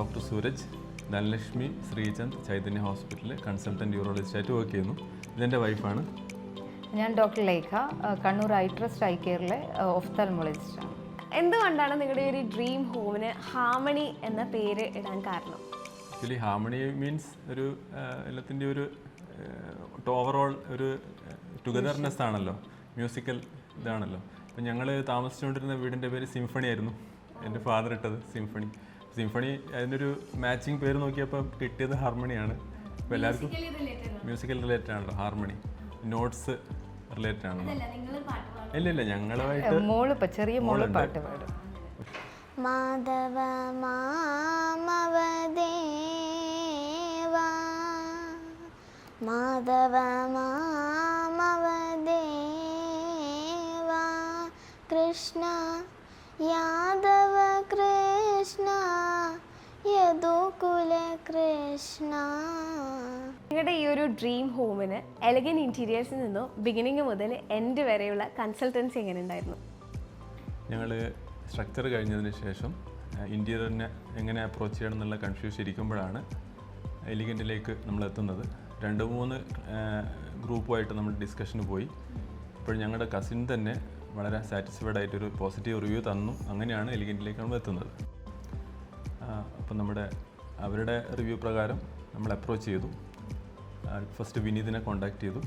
Doctor Sooraj, Dhanalakshmi Srichand Chaitanya ഹോസ്പിറ്റലിൽ consultant യൂറോളജിസ്റ്റായിട്ട് work ചെയ്യുന്നു. ഇതെൻ്റെ വൈഫാണ്. ഞാൻ doctor Lekha, Kannur eye trust eye കെയറിലെ ഒഫ്താൽമോളജിസ്റ്റാണ്. എന്തുകൊണ്ടാണ് നിങ്ങളുടെ ഒരു ഡ്രീം ഹോമിന് ഹാർമണി എന്ന പേര് ഇടാൻ കാരണം? ആക്ച്വലി ഹാർമണി മീൻസ് ഒരു എല്ലാത്തിൻ്റെ ഒരു ഓവറോൾ ഒരു ടുഗദർനെസ് ആണല്ലോ, മ്യൂസിക്കൽ ഇതാണല്ലോ. അപ്പം ഞങ്ങൾ താമസിച്ചുകൊണ്ടിരുന്ന വീടിൻ്റെ പേര് സിംഫണി ആയിരുന്നു. എൻ്റെ ഫാദർ ഇട്ടത് സിംഫണി. അതിനൊരു മാച്ചിങ് പേര് നോക്കിയപ്പോൾ കിട്ടിയത് ഹാർമണിയാണ്. അപ്പോൾ എല്ലാവർക്കും മ്യൂസിക്കൽ റിലേറ്റഡ് ആണല്ലോ ഹാർമണി. നോട്ട്സ് റിലേറ്റഡ് ആണല്ലോ. ഇല്ല ഞങ്ങളുമായിട്ട് ചെറിയ മോള് പാട്ട് പാടും. മാധവ മാമവദേവാ മാധവ മാമവദേവാ കൃഷ്ണ യാദവ കൃഷ്ണ യദുകുല കൃഷ്ണ. നിങ്ങളുടെ ഈ ഒരു ഡ്രീം ഹോമിന് എലഗൻ ഇൻറ്റീരിയേഴ്സിൽ നിന്നും ബിഗിനിങ് മുതൽ എൻഡ് വരെയുള്ള കൺസൾട്ടൻസി എങ്ങനെ ഉണ്ടായിരുന്നു? ഞങ്ങൾ സ്ട്രക്ചർ കഴിഞ്ഞതിന് ശേഷം ഇൻറ്റീരിയറിനെ എങ്ങനെ അപ്രോച്ച് ചെയ്യണം എന്നുള്ള കൺഫ്യൂഷൻ ഇരിക്കുമ്പോഴാണ് എലിഗൻറ്റിലേക്ക് നമ്മൾ എത്തുന്നത്. 2-3 ഗ്രൂപ്പുമായിട്ട് നമ്മൾ ഡിസ്കഷന് പോയി. അപ്പോൾ ഞങ്ങളുടെ കസിൻ തന്നെ വളരെ സാറ്റിസ്ഫൈഡ് ആയിട്ടൊരു പോസിറ്റീവ് റിവ്യൂ തന്നു. അങ്ങനെയാണ് എലിഗൻറ്റിലേക്ക് നമ്മൾ എത്തുന്നത്. അപ്പം അവരുടെ റിവ്യൂ പ്രകാരം നമ്മൾ അപ്രോച്ച് ചെയ്തു. ഫസ്റ്റ് വിനീതിനെ കോണ്ടാക്ട് ചെയ്തു.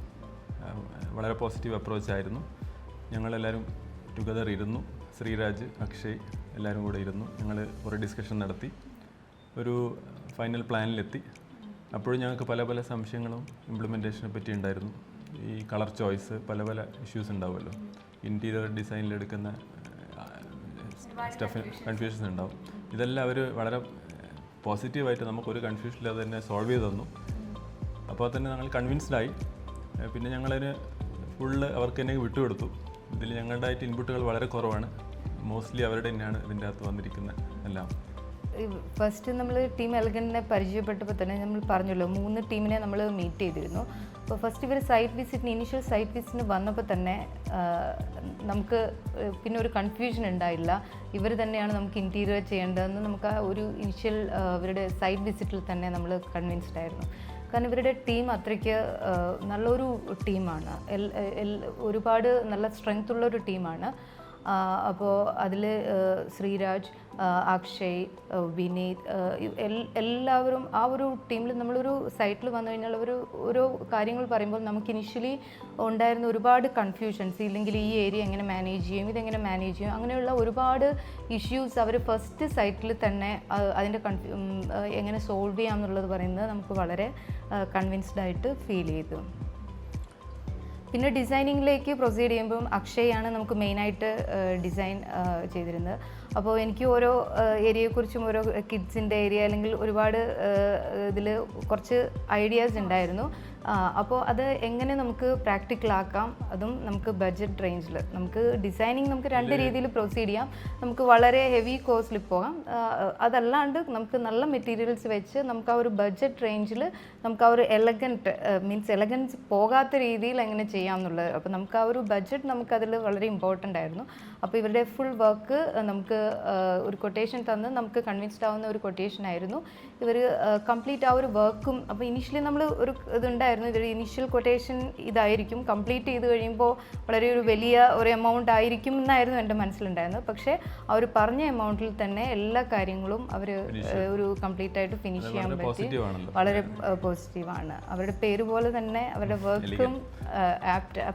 വളരെ പോസിറ്റീവ് അപ്രോച്ച് ആയിരുന്നു. ഞങ്ങളെല്ലാവരും ടുഗദർ ഇരുന്നു. ശ്രീരാജ്, അക്ഷയ് എല്ലാവരും കൂടെ ഇരുന്നു. ഞങ്ങൾ കുറേ ഡിസ്കഷൻ നടത്തി ഒരു ഫൈനൽ പ്ലാനിലെത്തി. അപ്പോഴും ഞങ്ങൾക്ക് പല സംശയങ്ങളും ഇംപ്ലിമെൻറ്റേഷനെ പറ്റി ഉണ്ടായിരുന്നു. ഈ കളർ ചോയ്സ്, പല ഇഷ്യൂസ് ഉണ്ടാവുമല്ലോ. ഇൻറ്റീരിയർ ഡിസൈനിലെടുക്കുന്ന സ്റ്റഫ് കൺഫ്യൂഷൻസ് ഉണ്ടാവും. ഇതെല്ലാം അവർ വളരെ പോസിറ്റീവായിട്ട് നമുക്കൊരു കൺഫ്യൂഷൻ ഇല്ലാതെ തന്നെ സോൾവ് ചെയ്ത് തന്നു. അപ്പോൾ തന്നെ ഞങ്ങൾ കൺവിൻസ്ഡായി. പിന്നെ ഞങ്ങളതിന് ഫുള്ള് അവർക്ക് തന്നെ വിട്ടുകൊടുത്തു. ഇതിൽ ഞങ്ങളുടെയായിട്ട് ഇൻപുട്ടുകൾ വളരെ കുറവാണ്. മോസ്റ്റ്ലി അവരുടെ തന്നെയാണ് ഇതിൻ്റെ അകത്ത് വന്നിരിക്കുന്നത് എല്ലാം. ഫസ്റ്റ് നമ്മൾ ടീം എലഗൻറ്റിനെ പരിചയപ്പെട്ടപ്പോൾ തന്നെ നമ്മൾ പറഞ്ഞല്ലോ 3 ടീമിനെ നമ്മൾ മീറ്റ് ചെയ്തിരുന്നു. അപ്പോൾ ഫസ്റ്റ് ഇവർ ഇനീഷ്യൽ സൈറ്റ് വിസിറ്റിന് വന്നപ്പോൾ തന്നെ നമുക്ക് പിന്നെ ഒരു കൺഫ്യൂഷൻ ഉണ്ടായില്ല. ഇവർ തന്നെയാണ് നമുക്ക് ഇൻറ്റീരിയർ ചെയ്യേണ്ടതെന്ന് നമുക്ക് ആ ഒരു ഇനീഷ്യൽ ഇവരുടെ സൈറ്റ് വിസിറ്റിൽ തന്നെ നമ്മൾ കൺവിൻസ്ഡ് ആയിരുന്നു. കാരണം ഇവരുടെ ടീം അത്രയ്ക്ക് നല്ലൊരു ടീമാണ്. ഒരുപാട് നല്ല സ്ട്രെങ്ത് ഉള്ളൊരു ടീമാണ്. അപ്പോൾ അതിൽ ശ്രീരാജ്, അക്ഷയ്, വിനീത് എല്ലാവരും ആ ഒരു ടീമിൽ നമ്മളൊരു സൈറ്റിൽ വന്നു കഴിഞ്ഞാൽ ഓരോ കാര്യങ്ങൾ പറയുമ്പോൾ നമുക്ക് ഇനിഷ്യലി ഉണ്ടായിരുന്ന ഒരുപാട് കൺഫ്യൂഷൻസ്, ഇല്ലെങ്കിൽ ഈ ഏരിയ എങ്ങനെ മാനേജ് ചെയ്യും, ഇതെങ്ങനെ മാനേജ് ചെയ്യും, അങ്ങനെയുള്ള ഒരുപാട് ഇഷ്യൂസ് അവർ ഫസ്റ്റ് സൈറ്റിൽ തന്നെ അതിൻ്റെ എങ്ങനെ സോൾവ് ചെയ്യാം എന്നുള്ളത് പറയുന്നത് നമുക്ക് വളരെ കൺവിൻസ്ഡ് ആയിട്ട് ഫീൽ ചെയ്തു. പിന്നെ ഡിസൈനിങ്ങിലേക്ക് പ്രൊസീഡ് ചെയ്യുമ്പം അക്ഷയാണ് നമുക്ക് മെയിനായിട്ട് ഡിസൈൻ ചെയ്തിരുന്നത്. അപ്പോൾ എനിക്ക് ഓരോ ഏരിയയെക്കുറിച്ചും ഓരോ കിഡ്സിൻ്റെ ഏരിയ അല്ലെങ്കിൽ ഒരുപാട് ഇതിൽ കുറച്ച് ഐഡിയാസ് ഉണ്ടായിരുന്നു. അപ്പോൾ അത് എങ്ങനെ നമുക്ക് പ്രാക്ടിക്കലാക്കാം, അതും നമുക്ക് ബഡ്ജറ്റ് റേഞ്ചിൽ നമുക്ക് ഡിസൈനിങ് നമുക്ക് 2 രീതിയിൽ പ്രൊസീഡ് ചെയ്യാം. നമുക്ക് വളരെ ഹെവി കോസ്റ്റിൽ പോകാം. അതല്ലാണ്ട് നമുക്ക് നല്ല മെറ്റീരിയൽസ് വെച്ച് നമുക്ക് ആ ഒരു ബഡ്ജറ്റ് റേഞ്ചിൽ നമുക്ക് ആ ഒരു എലഗൻസ് പോകാത്ത രീതിയിൽ എങ്ങനെ ചെയ്യാം എന്നുള്ളത്. അപ്പോൾ നമുക്ക് ആ ഒരു ബഡ്ജറ്റ് നമുക്കതിൽ വളരെ ഇമ്പോർട്ടൻ്റ് ആയിരുന്നു. അപ്പോൾ ഇവരുടെ ഫുൾ വർക്ക് നമുക്ക് ഒരു കൊട്ടേഷൻ തന്ന് നമുക്ക് കൺവിൻസ്ഡ് ആവുന്ന ഒരു കൊട്ടേഷൻ ആയിരുന്നു. ഇവർ കംപ്ലീറ്റ് ആ ഒരു വർക്കും, അപ്പോൾ ഇനീഷ്യലി നമ്മൾ ഒരു ഇതുണ്ടായിരുന്നു, ഇവർ ഇനീഷ്യൽ കൊട്ടേഷൻ ഇതായിരിക്കും, കംപ്ലീറ്റ് ചെയ്ത് കഴിയുമ്പോൾ വളരെ ഒരു വലിയ ഒരു എമൗണ്ട് ആയിരിക്കും എന്നായിരുന്നു എൻ്റെ മനസ്സിലുണ്ടായിരുന്നത്. പക്ഷേ അവർ പറഞ്ഞ എമൗണ്ടിൽ തന്നെ എല്ലാ കാര്യങ്ങളും അവർ ഒരു കംപ്ലീറ്റ് ആയിട്ട് ഫിനിഷ് ചെയ്യാൻ പറ്റി. വളരെ പോസിറ്റീവാണ്. അവരുടെ പേര് പോലെ തന്നെ അവരുടെ വർക്കും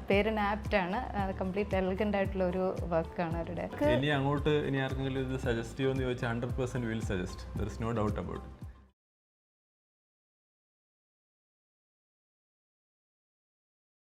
പേരിന് ആപ്റ്റാണ്. കംപ്ലീറ്റ് എലഗൻ്റ് ആയിട്ടുള്ള ഒരു വർക്കാണ് അവരുടെ. ഇനി ആർക്കെങ്കിലും ഇത് സജസ്റ്റ് ചെയ്യുമെന്ന് ചോദിച്ചാൽ 100% will suggest. There is no doubt about.